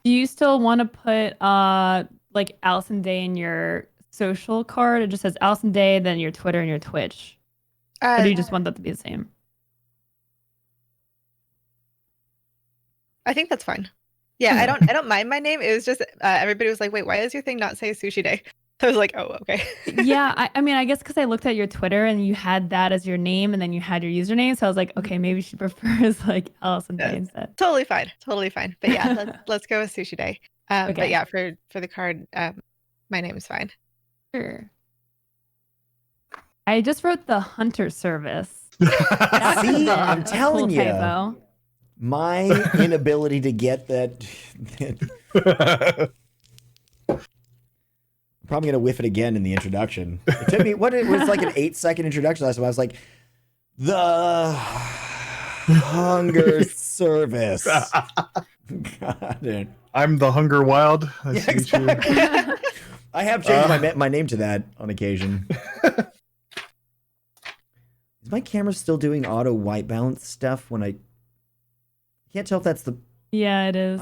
Do you still want to put like Allison Day in your social card? It just says Allison Day, then your Twitter and your Twitch. Or do Uh, you just want that to be the same? I think that's fine. Yeah, Okay. I don't mind my name. It was just everybody was like, "Wait, why does your thing not say Sushi Day?" I was like, "Oh, okay." Yeah, I mean, I guess because I looked at your Twitter and you had that as your name and then you had your username. So I was like, okay, maybe she prefers like Allison Day That's instead. totally fine, totally fine. But yeah, let's go with Sushi Day. But Okay, yeah, for the card, my name is fine. sure. I just wrote the Hunter Service. That could have See, been I'm a cool telling you, typo. my inability to get that. I'm probably gonna whiff it again in the introduction. It took me it was like an 8-second introduction last time. I was like, the Hunger Service. Got it. I'm the Hunger Wild. Yeah, Nice to meet you. exactly. I have changed my name to that on occasion. Is my camera still doing auto white balance stuff when I can't tell if that's the Yeah, it is.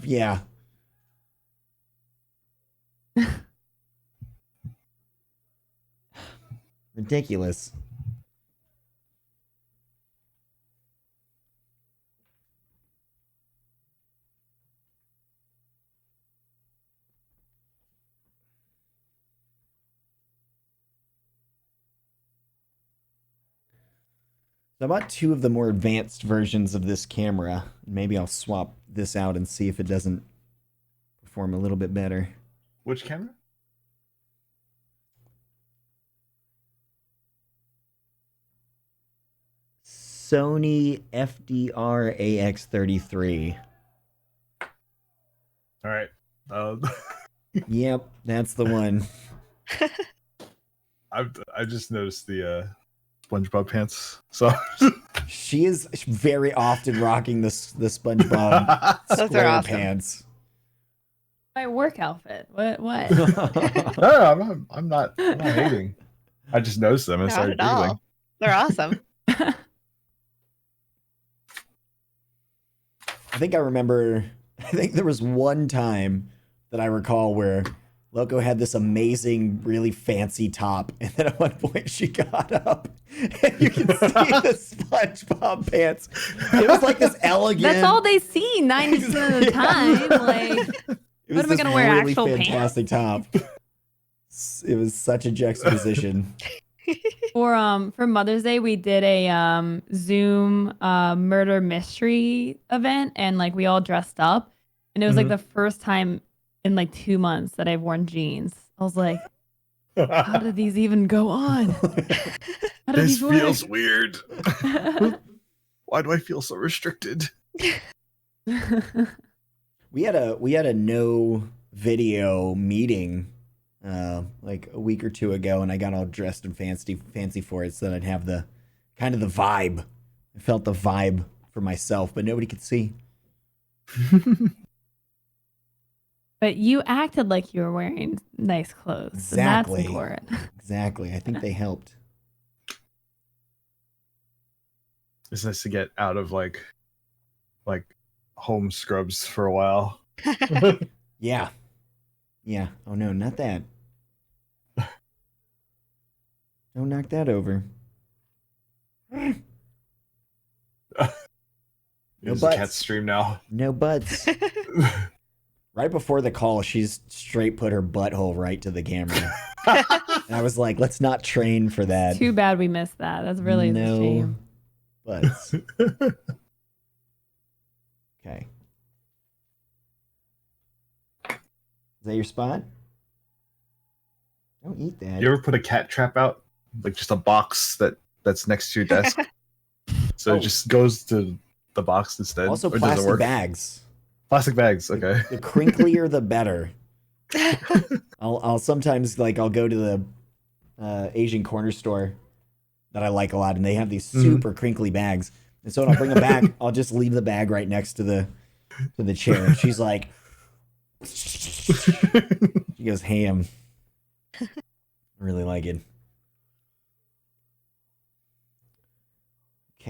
yeah. Ridiculous. So I bought 2 of the more advanced versions of this camera. Maybe I'll swap this out and see if it doesn't perform a little bit better. Which camera? Sony FDR AX33. All right. Yep, that's the one. I just noticed the SpongeBob pants. So She is very often rocking the SpongeBob Those are square awesome. pants. My work outfit. What? no, I'm not hating. I just noticed them and Not started at googling. all. They're awesome. I think there was one time that I recall where Lowco had this amazing, really fancy top, and then at one point she got up, and you can see the SpongeBob pants. It was like this elegant. That's all they see 90% of the time. Like, It what am I this gonna wear? really Actual fantastic top. It was such a juxtaposition. For Mother's Day, we did a Zoom murder mystery event, and like we all dressed up, and it was like the first time in like 2 months that I've worn jeans. I was like, how did these even go on? How did This these feels work? weird. Why do I feel so restricted? We had a no video meeting like a week or 2 ago, and I got all dressed and fancy for it so that I'd have the kind of the vibe. I felt the vibe for myself, but nobody could see. But you acted like you were wearing nice clothes. Exactly. And that's important. Exactly. I think they helped. It's nice to get out of like home scrubs for a while. Yeah. Yeah. Oh no, not that. Don't knock that over. There's a butts. cat stream now. No butts. Right before the call, she's straight put her butthole right to the camera. And I was like, let's not train for that. Too bad we missed that. That's really a shame. Butts. Okay. Is that your spot? Don't eat that. You ever put a cat trap out? Like just a box that's next to your desk? So Oh. it just goes to the box instead? Also, or does it plastic work? bags. Plastic bags, okay. The crinklier, the better. I'll sometimes I'll go to the Asian corner store that I like a lot, and they have these super crinkly bags. And so when I'll bring them back, I'll just leave the bag right next to the chair. And she's like, she goes ham. I really like it.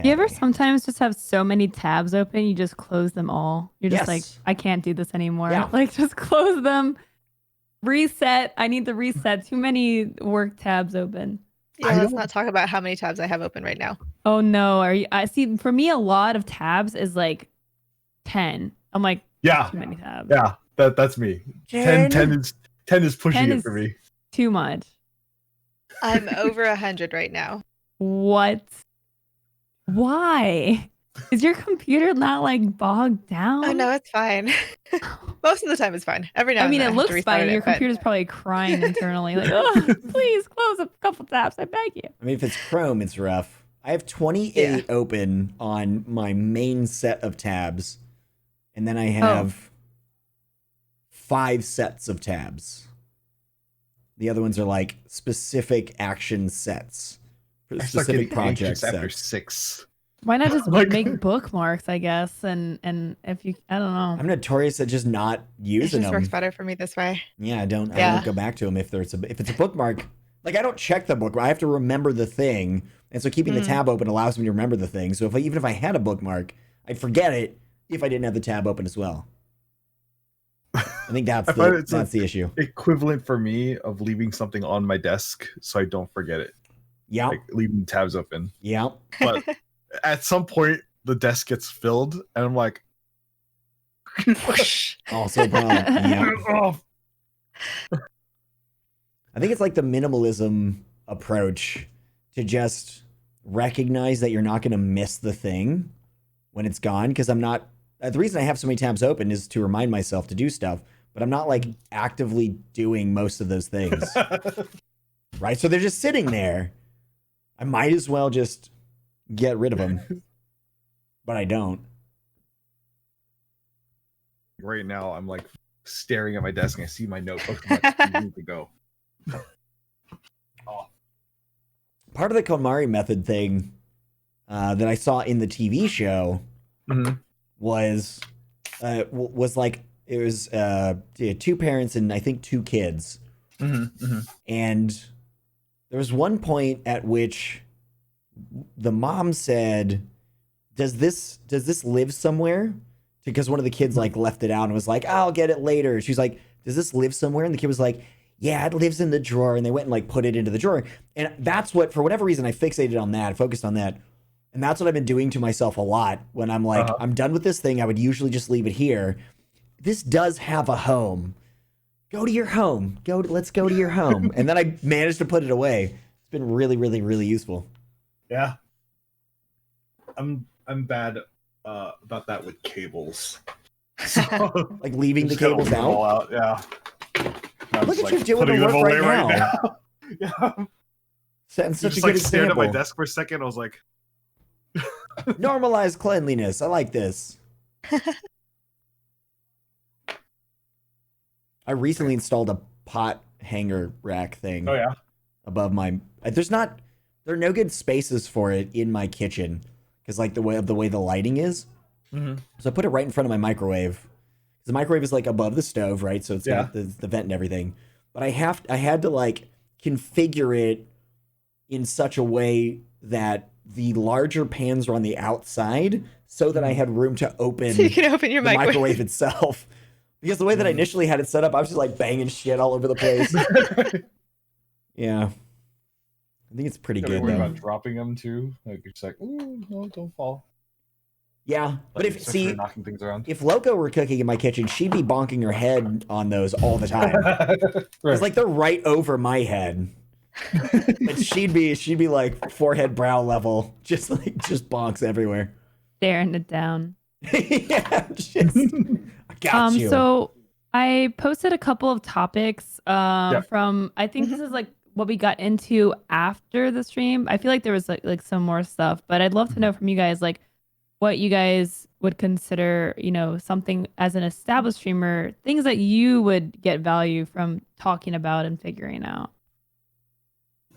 You ever sometimes just have so many tabs open, you just close them all? You're just like, Yes. I can't do this anymore. Yeah. Like, just close them. Reset. I need to reset. Too many work tabs open. Yeah, let's not talk about how many tabs I have open right now. Oh no, are you? I see. For me, a lot of tabs is like 10. I'm like, Yeah. too many tabs. Yeah, that's me. 10 is pushing 10 it is for me. too much. I'm over 100 right now. What? Why? Is your computer not like bogged down? Oh no, it's fine. Most of the time it's fine. Every now I mean, and then it I have to looks restart fine. Your it, but computer's probably crying internally, like, oh, please close a couple tabs. I beg you. I mean, if it's Chrome, it's rough. I have 28 open on my main set of tabs, and then I have 5 sets of tabs. The other ones are like specific action sets, I start specific getting project anxious after sets. 6. Why not just Like- make bookmarks, I guess, and if you, I don't know. I'm notorious at just not it using just them. works better for me this way. Yeah, I don't Yeah. go back to them if it's a bookmark. Like I don't check the bookmark. I have to remember the thing, and so keeping the tab open allows me to remember the thing. So even if I had a bookmark, I'd forget it if I didn't have the tab open as well. I think that's the issue. Equivalent for me of leaving something on my desk so I don't forget it. Yeah, Like leaving tabs open. yeah. But at some point the desk gets filled and I'm like Also a problem. Yeah. oh, I think it's like the minimalism approach to just recognize that you're not going to miss the thing when it's gone. Because I'm not. The reason I have so many tabs open is to remind myself to do stuff, but I'm not like actively doing most of those things. Right? So they're just sitting there. I might as well just get rid of them, but I don't. right now I'm like staring at my desk and I see my notebook. I'm like, you need to go. Part of the KonMari method thing that I saw in the TV show was like it was 2 parents and I think 2 kids, and there was one point at which the mom said, "Does this live somewhere?" Because one of the kids like left it out and was like, "I'll get it later." She's like, "Does this live somewhere?" And the kid was like, "Yeah, it lives in the drawer." And they went and like put it into the drawer. And that's what, for whatever reason, I fixated on that, focused on that. And that's what I've been doing to myself a lot when I'm like, I'm done with this thing. I would usually just leave it here. This does have a home. Go to your home. Let's go to your home. And then I managed to put it away. It's been really, really, really useful. Yeah. I'm bad about that with cables. So, Like leaving the just gotta cables leave them all out. out. Yeah. I'm Look just, at you doing putting the them work away right now. Yeah. Setting such Just a good like stared at example. my desk for a second. I was like, Normalize cleanliness. I like this. I recently installed a pot hanger rack thing oh yeah. above my. There are no good spaces for it in my kitchen because like the way the lighting is. So I put it right in front of my microwave. The microwave is like above the stove, right? So it's got the vent and everything. But I had to like configure it in such a way that the larger pans are on the outside so that I had room to open, So you can open your the microwave. microwave itself. Because the way that I initially had it set up, I was just like banging shit all over the place. Yeah. I think it's pretty Gotta good worry though. about dropping them too. Like it's like, ooh, no, don't fall. Yeah. But Like, especially knocking things around. if Lowco were cooking in my kitchen, she'd be bonking her head on those all the time. It's like they're right over my head. But she'd be like forehead brow level, just bonks everywhere. Staring it down. Yeah, just, I got you. So I posted a couple of topics from, I think this is like what we got into after the stream. I feel like there was like some more stuff, but I'd love to know from you guys like what you guys would consider, something as an established streamer, things that you would get value from talking about and figuring out.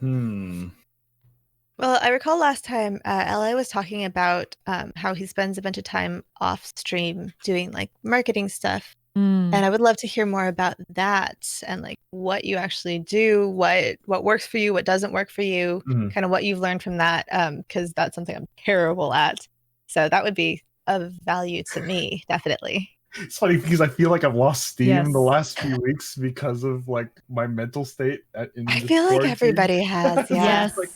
Well, I recall last time LA was talking about how he spends a bunch of time off stream doing like marketing stuff Mm. And I would love to hear more about that and like what you actually do, what works for you, what doesn't work for you, Mhm. kind of what you've learned from that, because that's something I'm terrible at. So that would be of value to me, definitely. It's funny because I feel like I've lost steam the Yes. last few weeks because of like my mental state in I this feel like quarantine. everybody has, yeah. Yes. Like-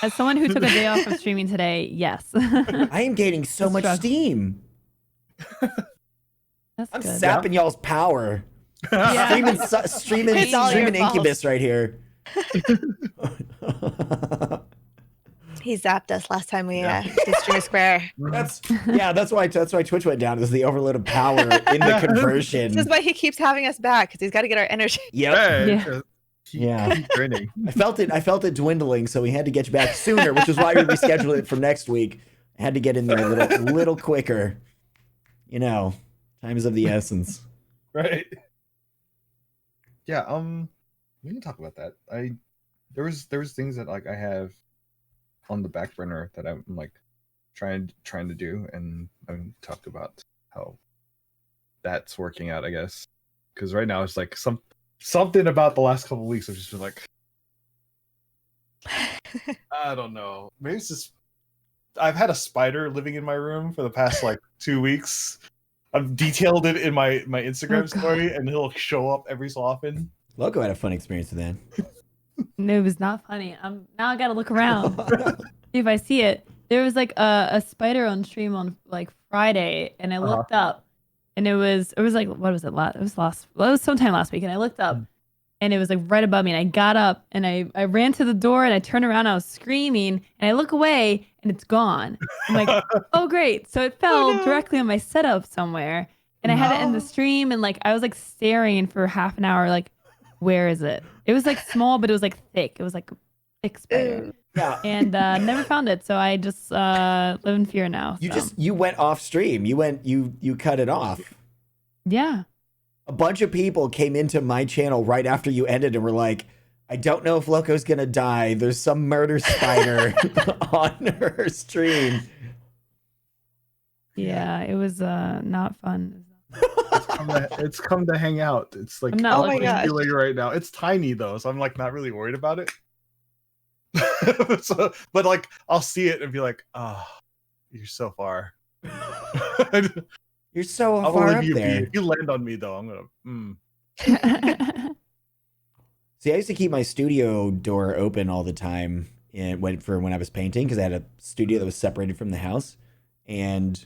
As someone who took a day off of streaming today, yes. I am gaining so It's much struggle. steam. That's I'm good. sapping y'all's power. Yeah. Streaming It's all your fault. Incubus right here. He zapped us last time we Yeah. did Streamer Square. that's why Twitch went down, is the overload of power in the conversion. This is why he keeps having us back, because he's got to get our energy. Yep. Hey, Yeah. Yeah. keep grinning. I felt it dwindling, so we had to get you back sooner, which is why we rescheduled it for next week. I had to get in there a little quicker. You know, time is of the essence. Right. Yeah, we can talk about that. There was things that like I have on the back burner that I'm like trying to do, and I talked about how that's working out, I guess. Because right now it's like something about the last couple of weeks I've just been like, I don't know. Maybe it's just I've had a spider living in my room for the past like 2 weeks. I've detailed it in my Instagram story, and he'll show up every so often. Lowco had a fun experience with that. No, it was not funny. Now I gotta look around, see if I see it. There was like a spider on stream on like Friday, and I looked up, and it was like, what was it? It was sometime last week, and I looked up, and it was like right above me, and I got up, and I ran to the door, and I turned around, and I was screaming, and I look away, and it's gone. I'm like, oh great! So it fell directly on my setup somewhere, and I had to end the stream, and like I was like staring for half an hour, like, where is it? It was like small, but it was like thick. It was like a thick spider. Yeah. And never found it, so I just live in fear now. You went off stream. You cut it off. Yeah. A bunch of people came into my channel right after you ended and were like, I don't know if Lowco's gonna die. There's some murder spider on her stream. Yeah, it was not fun. It's come to hang out. It's like I'm not Oh my gosh. feeling right now. It's tiny though, so I'm like not really worried about it. But like I'll see it and be like, oh, you're so far. You're so I'll far leave up you be. there. If you land on me though, I'm gonna. See, I used to keep my studio door open all the time and when I was painting, because I had a studio that was separated from the house. And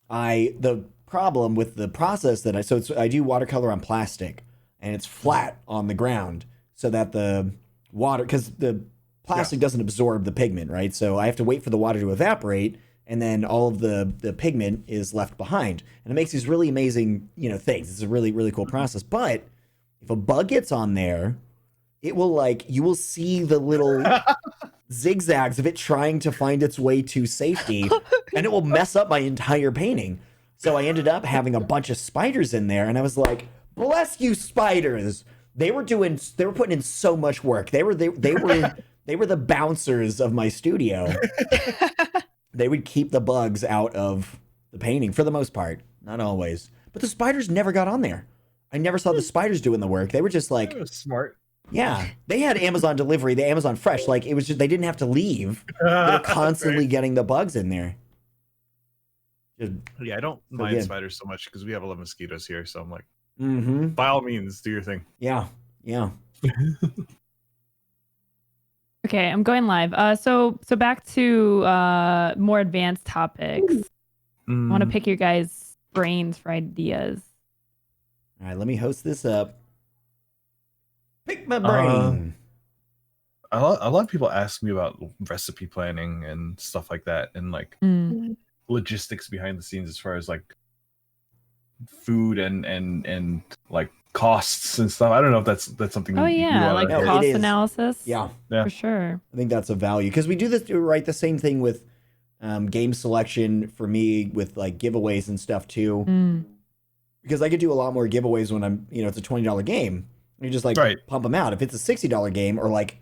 the problem with the process that I do watercolor on plastic, and it's flat on the ground so that the water, because the plastic doesn't absorb the pigment, right? So I have to wait for the water to evaporate, and then all of the pigment is left behind. And it makes these really amazing, things. It's a really, really cool process. But if a bug gets on there, it will you will see the little zigzags of it trying to find its way to safety, and it will mess up my entire painting. So I ended up having a bunch of spiders in there, and I was like, bless you, spiders. They were putting in so much work. They were the bouncers of my studio. They would keep the bugs out of the painting for the most part, not always. But the spiders never got on there. I never saw the spiders doing the work. They were just like, That was smart. yeah, they had Amazon delivery, the Amazon Fresh. Like, it was just, they didn't have to leave. They were constantly getting the bugs in there. Yeah, I don't So mind good. spiders so much because we have a lot of mosquitoes here. So I'm like, Mm-hmm. by all means, do your thing. Yeah. Yeah. Okay, I'm going live. So back to more advanced topics. I want to pick your guys' brains for ideas. All right, let me host this up. Pick my brain. A lot of people ask me about recipe planning and stuff like that, and like logistics behind the scenes as far as like food and like costs and stuff. I don't know if that's something. Oh yeah, like No, it cost is. analysis. Yeah. For sure. I think that's a value, because we do the same thing with game selection for me with like giveaways and stuff too. Because I could do a lot more giveaways when I'm, it's a $20 game. You just like pump them out. If it's a $60 game, or like,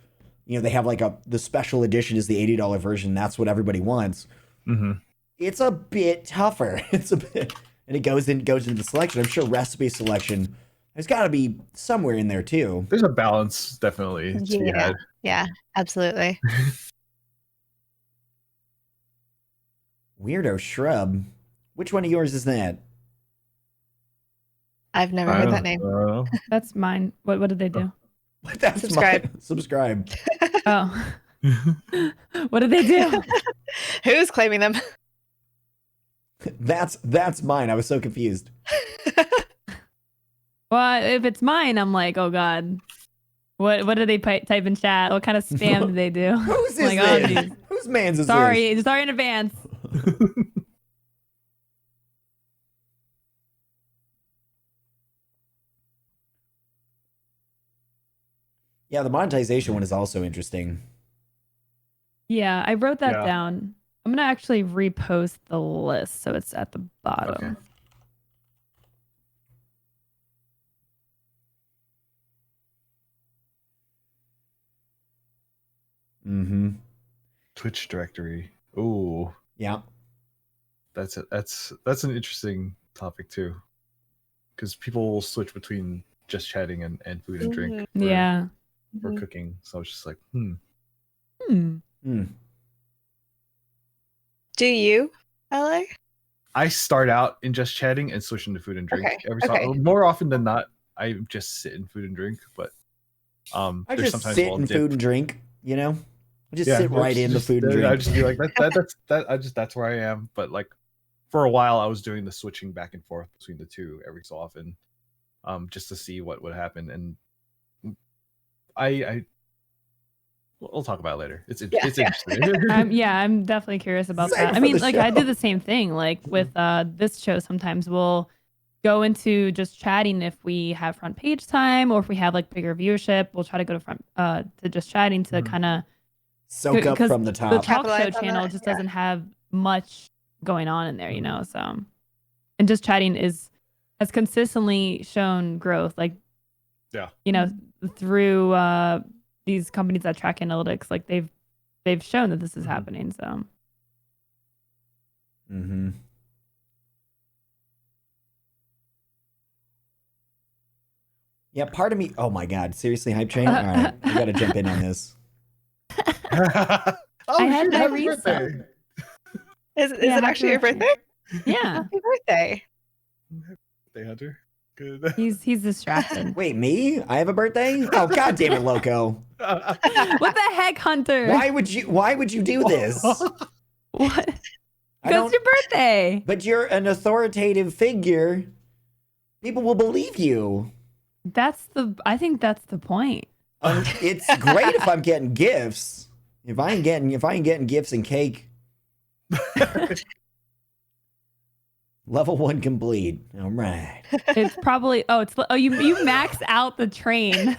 they have like the special edition is the $80 version. That's what everybody wants. Mm-hmm. It's a bit tougher. It's and it goes into the selection. I'm sure recipe selection has got to be somewhere in there too. There's a balance definitely to be had. Yeah, absolutely. Weirdo shrub. Which one of yours is that? I've never heard that name. That's mine. What did they do? That's Subscribe. Subscribe. Oh. What did they do? Who's claiming them? That's mine. I was so confused. Well, if it's mine, I'm like, oh god. What did they type in chat? What kind of spam did they do? Who's this? Like, oh, geez. Whose man's is Sorry in advance. this? Yeah, the monetization one is also interesting. Yeah, I wrote that down. I'm gonna actually repost the list so it's at the bottom. Okay. Mm-hmm. Twitch directory. Ooh, Yeah. that's an interesting topic too, because people will switch between just chatting and food and drink. Yeah. For cooking. So it's just like, Do you, LA? I start out in just chatting and switch into food and drink. Okay. More often than not, I just sit in food and drink. But I there's just sometimes sit I'll in dip. food and drink, you know? I just sit right in the food and drink. I just be like that's where I am. But like for a while I was doing the switching back and forth between the two every so often. Just to see what would happen. And we'll talk about it later. It's interesting. I'm definitely curious about Same that. I for mean, the like show. I do the same thing. Like with this show, sometimes we'll go into just chatting if we have front page time or if we have like bigger viewership. We'll try to go to front to just chatting to kind of Soak up from the The top. talk show Capitalize on channel that, just doesn't have much going on in there, you know. So, and just chatting has consistently shown growth. Like, you know, through these companies that track analytics, like they've shown that this is happening. So, Mm-hmm. Yeah, part of me. Oh my God! Seriously, hype train. All right, we got to jump in on this. I had my happy reset. birthday. Is Yeah, it happy actually your birthday. birthday? Yeah, Happy birthday. Hey, Hunter. Good. he's distracted. Wait, me? I have a birthday? Oh God damn it, Lowco! What the heck, Hunter? Why would you do this? What? I Because don't- it's your birthday. But you're an authoritative figure. People will believe you. I think that's the point. It's great if I'm getting gifts. If I ain't getting gifts and cake. Level 1 complete. All right. It's probably you max out the train.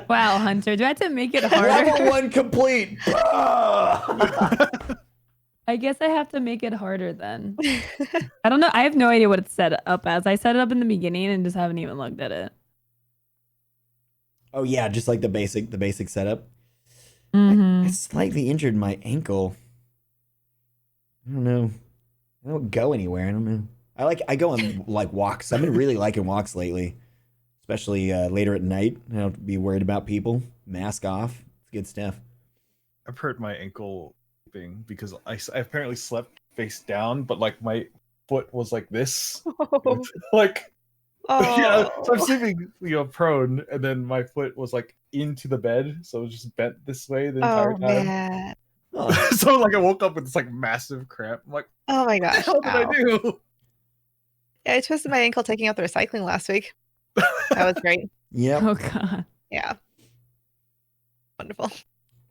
Wow, Hunter, do I have to make it harder? Level 1 complete. I guess I have to make it harder then. I don't know. I have no idea what it's set up as. I set it up in the beginning and just haven't even looked at it. Oh yeah, just like the basic setup. Mm-hmm. I slightly injured my ankle. I don't know. I don't go anywhere. I don't know. I go on like walks. I've been really liking walks lately, especially later at night. I don't have to be worried about people. Mask off. It's good stuff. I've hurt my ankle because I apparently slept face down, but like my foot was like this. Like yeah, so I'm sleeping, prone, and then my foot was like into the bed, so it was just bent this way the entire time. Man. Oh, So like I woke up with this like massive cramp. I'm like, Oh my what the gosh. hell did Ow. I do? Yeah, I twisted my ankle taking out the recycling last week. That was great. yep. Oh god. Yeah. Wonderful.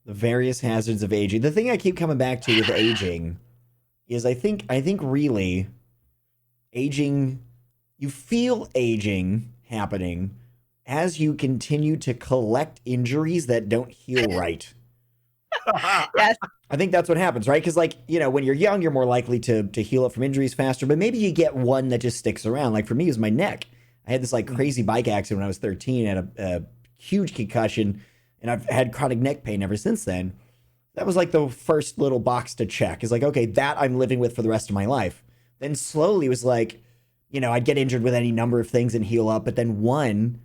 The various hazards of aging. The thing I keep coming back to with aging is I think really aging, you feel aging happening as you continue to collect injuries that don't heal right. Yes. I think that's what happens, right? Because like, when you're young, you're more likely to heal up from injuries faster, but maybe you get one that just sticks around. Like for me, it was my neck. I had this like crazy bike accident when I was 13, had a huge concussion, and I've had chronic neck pain ever since then. That was like the first little box to check. Is like, okay, that I'm living with for the rest of my life. Then slowly it was like, I'd get injured with any number of things and heal up, but then one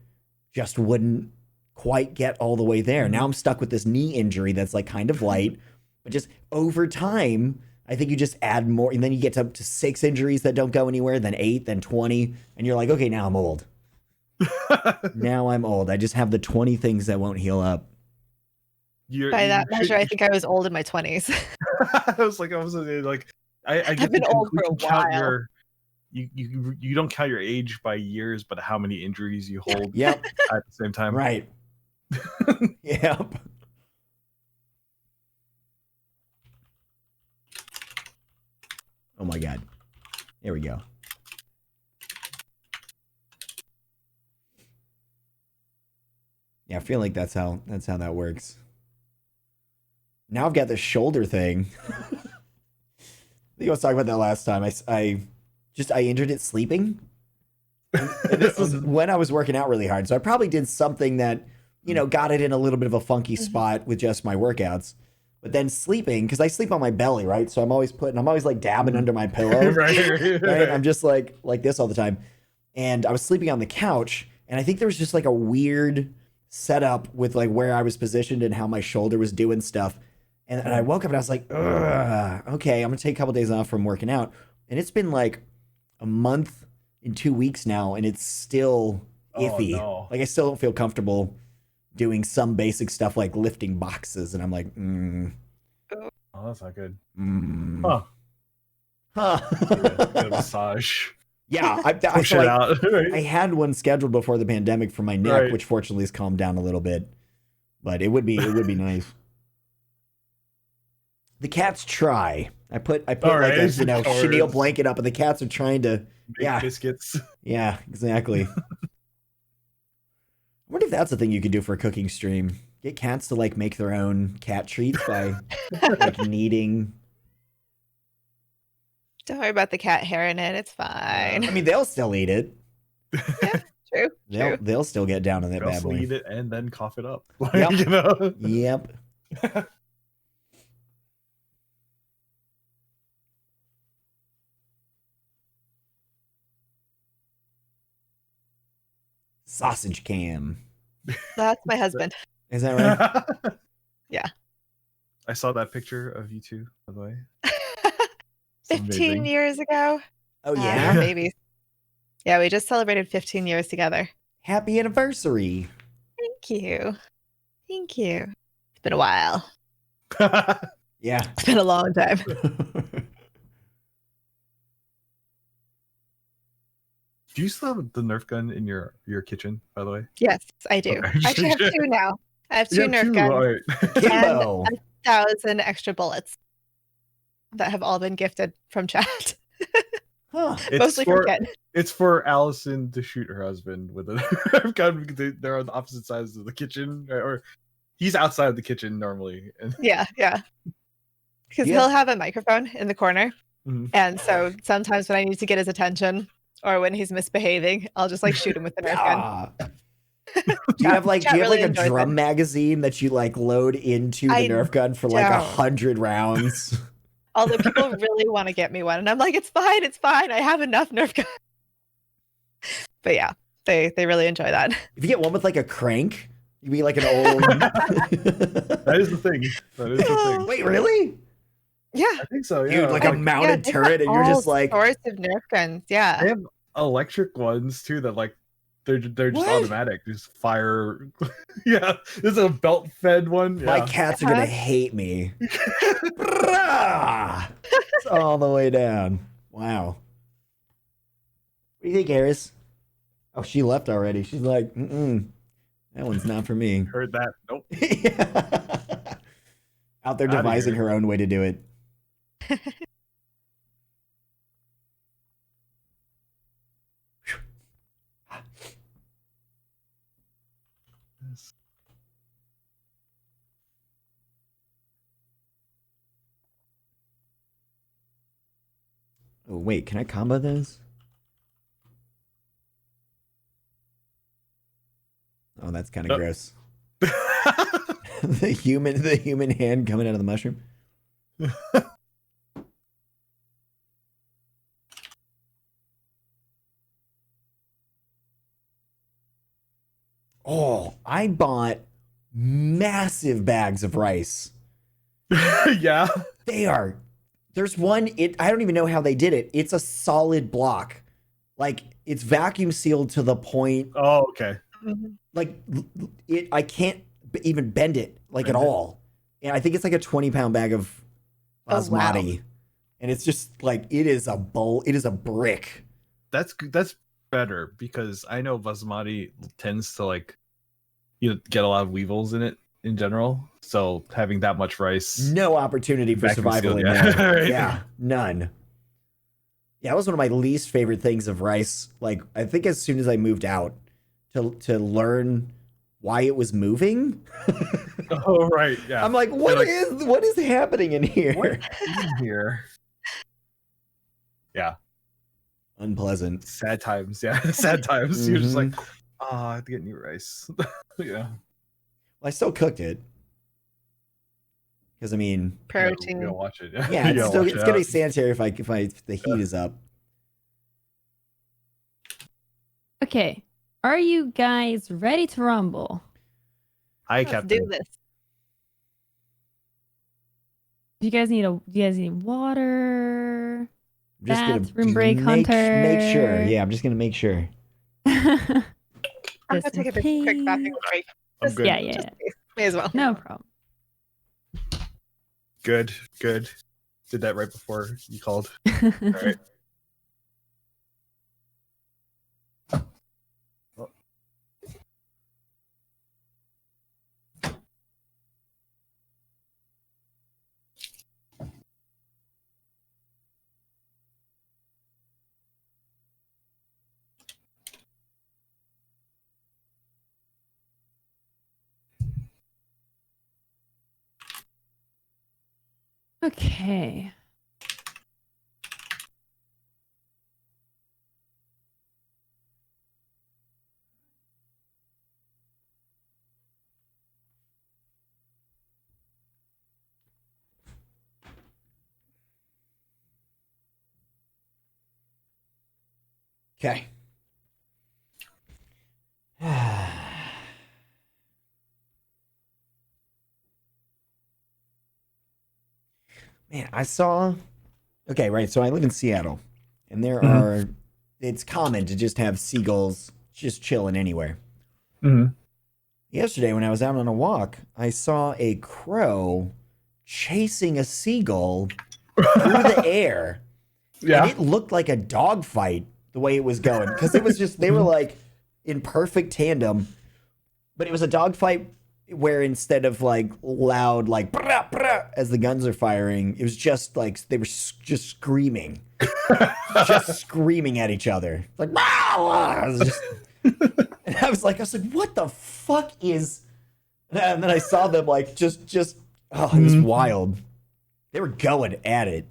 just wouldn't quite get all the way there. Now I'm stuck with this knee injury that's like kind of light, but just over time, I think you just add more, and then you get up to 6 injuries that don't go anywhere, then 8, then 20, and you're like, okay, now I'm old. Now I'm old. I just have the 20 things that won't heal up. By that measure, I think I was old in my 20s. I was like, I get I've been old for a while. You don't count your age by years, but how many injuries you hold Yep. at the same time. Right. Yep. Oh my God. There we go. Yeah, I feel like that's how that works. Now I've got the shoulder thing. I think I was talking about that last time. I injured it sleeping. And this is when I was working out really hard. So I probably did something that, got it in a little bit of a funky spot with just my workouts. But then sleeping, because I sleep on my belly, right? So I'm always like dabbing under my pillow. Right? I'm just like this all the time. And I was sleeping on the couch, and I think there was just like a weird setup with like where I was positioned and how my shoulder was doing stuff. And I woke up and I was like, ugh, okay, I'm gonna take a couple days off from working out. And it's been like a month and 2 weeks now, and it's still iffy. No. Like I still don't feel comfortable doing some basic stuff like lifting boxes, and I'm like, Oh, that's not good. Huh. Get a massage. Yeah, Push it out. I had one scheduled before the pandemic for my neck, Right. which fortunately has calmed down a little bit. But it would be nice. The cats try. I put like right, a of course. chenille blanket up, and the cats are trying to. Make biscuits. Yeah, exactly. I wonder if that's a thing you could do for a cooking stream. Get cats to like make their own cat treats by like kneading. Don't worry about the cat hair in it. It's fine. I mean, they'll still eat it. True. They'll still get down on that bad boy. Eat it and then cough it up. Yep. Yep. Sausage cam. That's my husband. Is that right? Yeah. I saw that picture of you two, by the way. 15 years ago. Oh yeah. Babies. Yeah, we just celebrated 15 years together. Happy anniversary. Thank you. Thank you. It's been a while. Yeah. It's been a long time. Do you still have the Nerf gun in your kitchen, by the way? Yes, I do. Okay. Actually, I have 2 now. I have 2 You have Nerf two? guns All right. Kimbo. and 1,000 extra bullets that have all been gifted from chat. Huh. Mostly from Ken. It's for Allison to shoot her husband with a Nerf gun because they're on the opposite sides of the kitchen, or he's outside of the kitchen normally. And Yeah. Because Yeah. he'll have a microphone in the corner. Mhm. And so sometimes when I need to get his attention or when he's misbehaving, I'll just like shoot him with the Nerf gun. Ah. Do you have like really a enjoyed drum them. magazine that you like load into the I Nerf gun for like don't. 100 rounds? Although people really want to get me one. And I'm like, it's fine. I have enough Nerf guns. But yeah, they really enjoy that. If you get one with like a crank, you'd be like an old. that is the thing. That is the thing. Wait, really? Yeah. I think so. Yeah. Dude, like a mounted they've turret, got and you're just all like, sorts of Nerf guns. Yeah. They have electric ones too that like they're just What? automatic, just fire. Yeah, this is a belt fed one. Yeah. my cats are gonna hate me. Brah! It's all the way down. Wow. What do you think, Eris? Oh, she left already. She's like, that one's not for me. Heard that? Nope. Yeah. Out there Outta devising here. her own way to do it. Oh, wait, can I combo those? Oh, that's kind of gross. the human hand coming out of the mushroom. Oh, I bought massive bags of rice. Yeah. There's one, I don't even know how they did it. It's a solid block. Like, it's vacuum sealed to the point, Oh, okay. like, I can't even bend it, like, at Bend it? all. And I think it's like a 20-pound bag of Oh, wow. basmati. And it's just, like, it is a brick. That's better because I know basmati tends to like get a lot of weevils in it in general. So having that much rice, No opportunity for vacuum survival sealed, in yeah. there. Right. Yeah, none. Yeah, that was one of my least favorite things of rice. Like, I think as soon as I moved out to learn why it was moving, Oh right, yeah. I'm like, what is happening in here? What in here? Yeah, Unpleasant. sad times. Yeah, sad times. You're just like, Mhm. oh, I have to get new rice. Yeah, Well, I still cooked it because I mean, Protein. You gotta watch it. yeah, You gotta watch it's it gonna be out. sanitary if the heat is up. Okay. Are you guys ready to rumble? Hi, Let's Captain. do this. Do you guys need water? I'm just Bathroom break, make Hunter. sure. Yeah, I'm just gonna make sure. I'm gonna Just take a in quick bathroom case. break. I'm Just- good. Yeah, yeah, just yeah. in case. May as well. No problem. Good. Did that right before you called. All right. Okay. Okay. Man, I saw. Okay, right. So I live in Seattle, and there are. It's common to just have seagulls just chilling anywhere. Mhm. Yesterday, when I was out on a walk, I saw a crow chasing a seagull through the air, and Yeah. it looked like a dog fight the way it was going because it was just they were like in perfect tandem, but it was a dog fight where instead of like loud like brah, brah, as the guns are firing, it was just like they were just screaming, just screaming at each other, like "Rah, rah." It was just, and I was like, what the fuck is? And then I saw them like just oh, it was wild. They were going at it.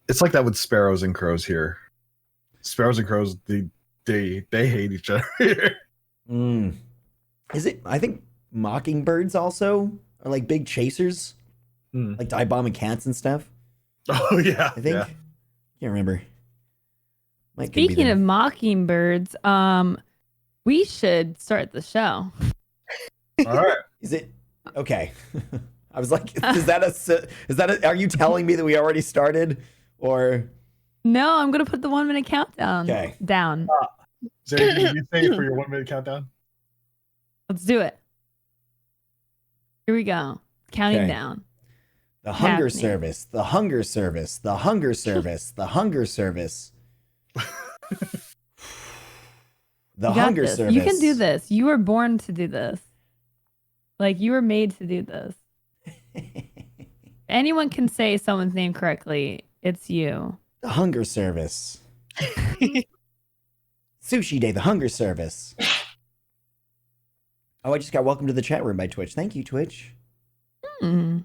It's like that with sparrows and crows here. Sparrows and crows, they hate each other. Mm. Is it? I think mockingbirds also are like big chasers, Mm. like dive bombing cats and stuff. Oh yeah. I think. Yeah. Can't remember. Might could be Speaking of them. mockingbirds, we should start the show. All right. Is it okay? I was like, is that a? Are you telling me that we already started, or No, I'm gonna put the 1 minute countdown Okay. down. Is there anything you say for your 1 minute countdown? Let's do it. Here we go. Counting Okay. down. the Hunger Happening. Service, the Hunger Service, the Hunger Service, the Hunger Service, the You got Hunger this. Service? You can do this. You were born to do this. Like you were made to do this. Anyone can say someone's name correctly. It's you. The Hunger Service. SushiDay, the Hunger Service. Oh, I just got welcome to the chat room by Twitch. Thank you, Twitch. Hmm.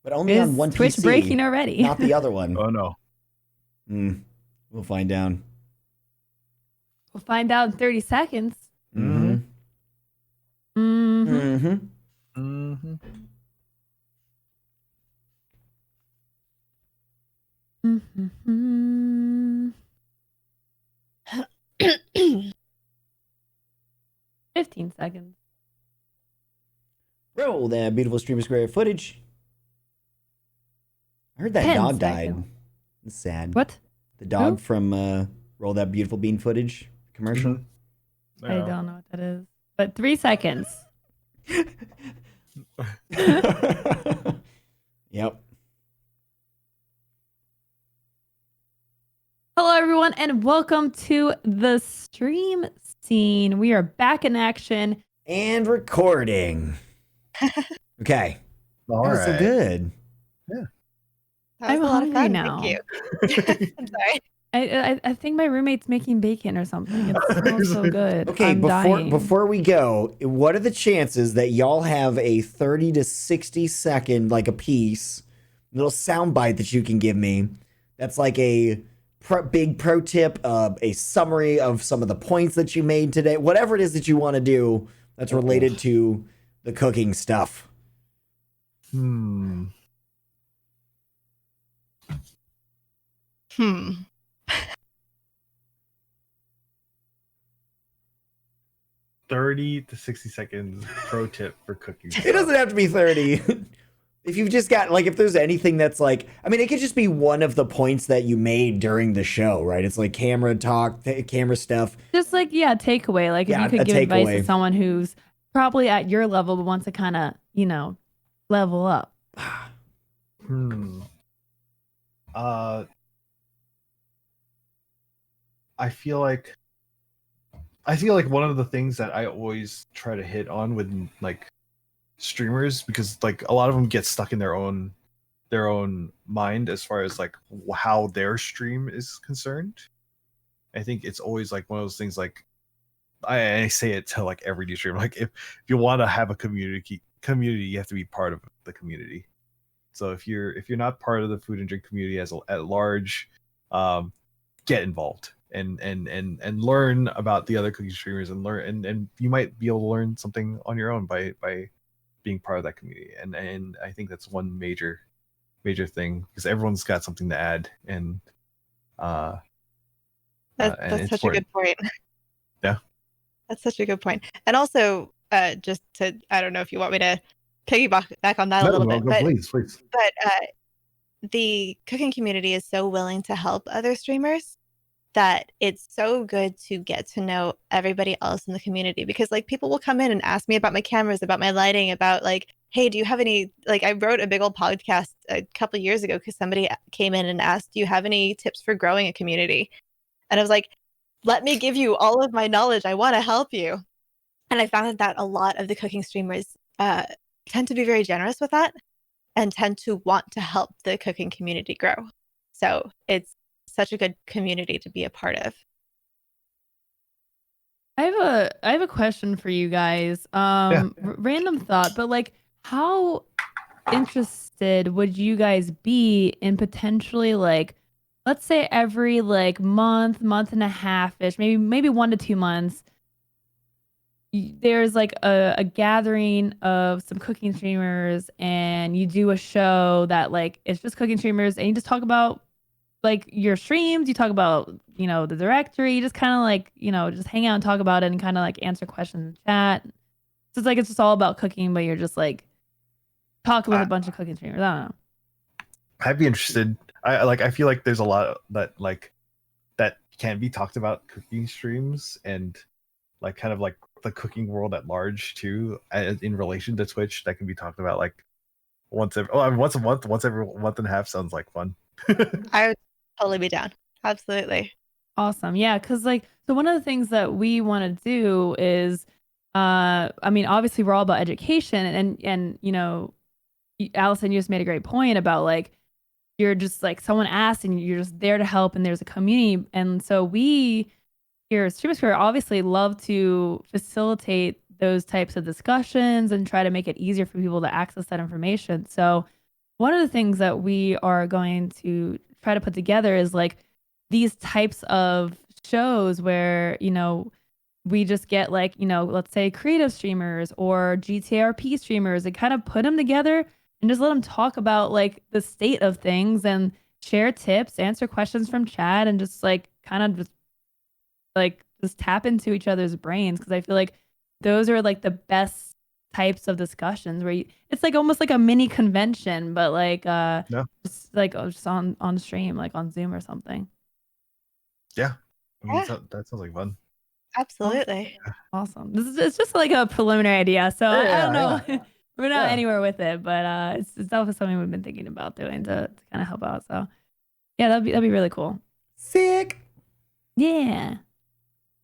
But only Is on one Twitch PC, breaking already? not the other one. Oh no. We'll find out. We'll find out in 30 seconds. Mm-hmm. Mm-hmm. Mm-hmm. Mm-hmm. Mm-hmm. 15 seconds. Roll that beautiful Streamer Square footage. I heard that 10 dog seconds. died. It's sad. What? The dog Who? from Roll That Beautiful Bean footage commercial. Mm-hmm. I don't know what that is. But 3 seconds. Yep. Hello, everyone, and welcome to the stream scene. We are back in action. And recording. Okay. All That was so right. good. That I'm was a lot of hungry fun. now. Thank you. I'm sorry. I think my roommate's making bacon or something. It smells so good. Okay, I'm dying. before we go, what are the chances that y'all have a 30 to 60 second, like a piece, little sound bite that you can give me? That's like a big pro tip, a summary of some of the points that you made today, whatever it is that you want to do that's related to the cooking stuff. Hmm. 30 to 60 seconds pro tip for cooking. It doesn't have to be 30. If you've just got, like, if there's anything that's like, I mean, it could just be one of the points that you made during the show, right? It's like camera talk, camera stuff. Just like, takeaway. Like, if Yeah, you could a give advice to takeaway. someone who's probably at your level but wants to kind of, level up. I feel like one of the things that I always try to hit on with like streamers, because like a lot of them get stuck in their own mind as far as like how their stream is concerned. I think it's always like one of those things, like I say it to like every new stream, like if you want to have a community, you have to be part of the community. So if you're not part of the food and drink community at large, get involved and learn about the other cooking streamers and learn and you might be able to learn something on your own by being part of that community. And I think that's one major thing, because everyone's got something to add, and That's such a good point. Yeah. That's such a good point. And also, just to, I don't know if you want me to piggyback back on that a little bit, but please. the cooking community is so willing to help other streamers that it's so good to get to know everybody else in the community, because like people will come in and ask me about my cameras, about my lighting, about like, hey, do you have any, like I wrote a big old podcast a couple of years ago because somebody came in and asked, do you have any tips for growing a community? And I was like, let me give you all of my knowledge. I want to help you. And I found that a lot of the cooking streamers tend to be very generous with that and tend to want to help the cooking community grow. So it's such a good community to be a part of. I have a question for you guys. Random thought, but like, how interested would you guys be in potentially, like, let's say every like month and a half ish, maybe 1 to 2 months, there's like a gathering of some cooking streamers, and you do a show that like it's just cooking streamers, and you just talk about like your streams, you talk about, the directory, you just kind of like, just hang out and talk about it and kind of like answer questions in chat. So it's like, it's just all about cooking, but you're just like talking with a bunch of cooking streamers. I don't know. I'd be interested. I feel like there's a lot that can be talked about cooking streams, and like kind of like the cooking world at large too, in relation to Twitch, that can be talked about like once a month, once every month and a half sounds like fun. I would totally be down. Absolutely. Awesome. Yeah. Cause like, so one of the things that we want to do is, I mean, obviously we're all about education, and, Allison, you just made a great point about like, you're just like, someone asked and you're just there to help, and there's a community. And so we here at Stream Square obviously love to facilitate those types of discussions and try to make it easier for people to access that information. So one of the things that we are going to try to put together is like these types of shows where, we just get like, let's say creative streamers or GTRP streamers, and kind of put them together and just let them talk about like the state of things and share tips, answer questions from chat, and just like kind of just tap into each other's brains. Because I feel like those are like the best types of discussions where it's like almost like a mini convention, but like just like just on stream, like on Zoom or something. Yeah. I mean, Yeah. that sounds like fun. Absolutely. Awesome. It's just like a preliminary idea. So I don't know. Yeah. We're not anywhere with it, but it's definitely something we've been thinking about doing to kind of help out. So yeah, that'd be really cool. Sick. Yeah.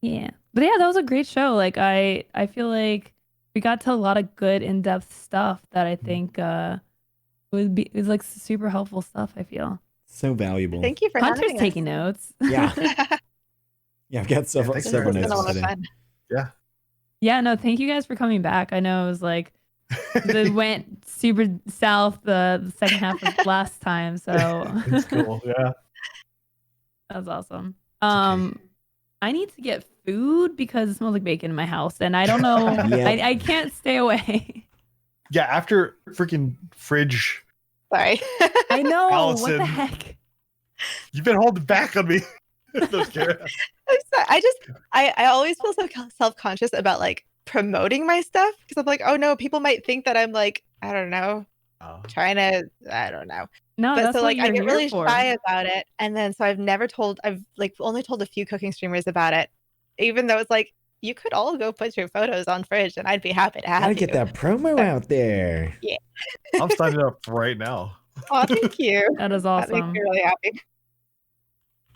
Yeah. But yeah, that was a great show. Like I feel like we got to a lot of good in-depth stuff that I think it was like super helpful stuff, I feel. So valuable. Thank you for Hunter's having taking notes. Yeah. Yeah, I've got several thanks for notes having us. today. Fun. Yeah. Yeah, no, thank you guys for coming back. I know it was like they went super south the second half of last time, so It's cool. Yeah. that was awesome. Okay. I need to get food because it smells like bacon in my house, and I don't know. Yep. I can't stay away. Yeah, after freaking fridge, Sorry. I know. What Allison. the heck? you've been holding back on me. No, Kara. I'm sorry. I always feel so self-conscious about like promoting my stuff because I'm like, oh no, people might think that I'm like, I don't know, trying to, I don't know. No, But that's so what like I you're get here really for. shy about it, and then so I've like only told a few cooking streamers about it, even though it's like you could all go put your photos on Fridge, and I'd be happy to have Gotta you. get that promo out there. I'm signing up right now. Oh, thank you. That is That makes awesome. me really happy.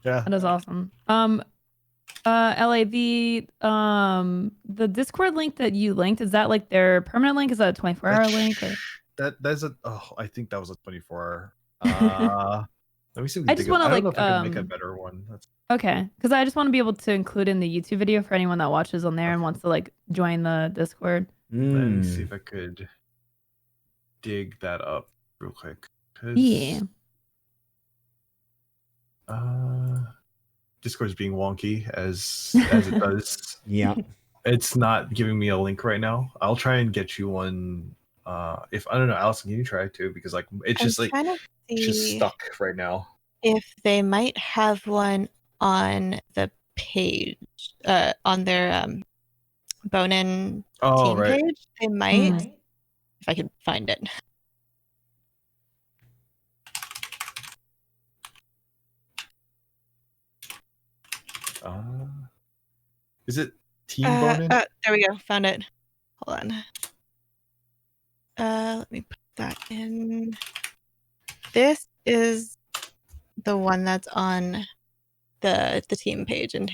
Yeah. That is awesome. LA, the Discord link that you linked, is that like their permanent link? Is that a 24-hour link? Or? That's a. Oh, I think that was a 24-hour. Let me see. If we I can just think of- wanna, I don't like, know if I can make a better one. Okay, because I just want to be able to include in the YouTube video for anyone that watches on there and wants to like join the Discord. Let me see Mm. if I could dig that up real quick. Yeah. Discord's being wonky as it does. Yeah. It's not giving me a link right now. I'll try and get you one. If I don't know, Allison, can you try too? Because like it's just I'm like trying to it's just see stuck right now. if they might have one on the page, on their bone-in Oh, team right. page. They might, if I can find it. Is it Team Bone-In? There we go. Found it. Hold on. Let me put that in. This is the one that's on the team page, and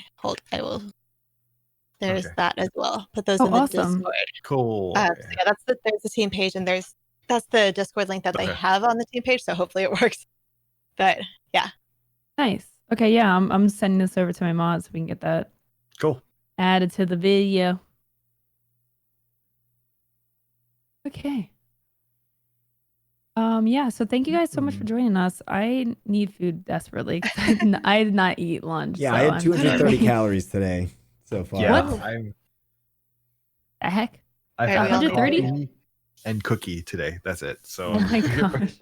I will. There's that as well. Put those in the awesome. Discord. Cool. So yeah, there's the team page, and that's the Discord link that they have on the team page. So hopefully it works. But yeah. Nice. Okay, yeah, I'm sending this over to my mod so we can get that Cool. added to the video. Okay. Yeah, so thank you guys so much for joining us. I need food desperately. I did not eat lunch. Yeah, so I had I'm 230 sorry. calories today so far. Yeah, What? Are The heck? I've we had all 130? coffee and cookie today. That's it. So Oh my gosh.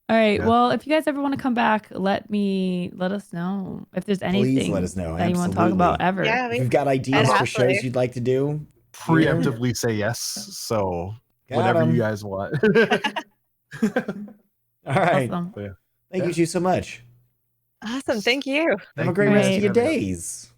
All right. Yeah. Well, if you guys ever want to come back, let us know if there's anything Please let us know. that you want to talk about ever. Yeah. If you've got ideas for shows you'd like to do, preemptively say yes. So Got whatever 'em. you guys want. All right. Awesome. Yeah. Thank you two so much. Awesome. Thank you. Have a Thank great you rest guys of your for having us. days.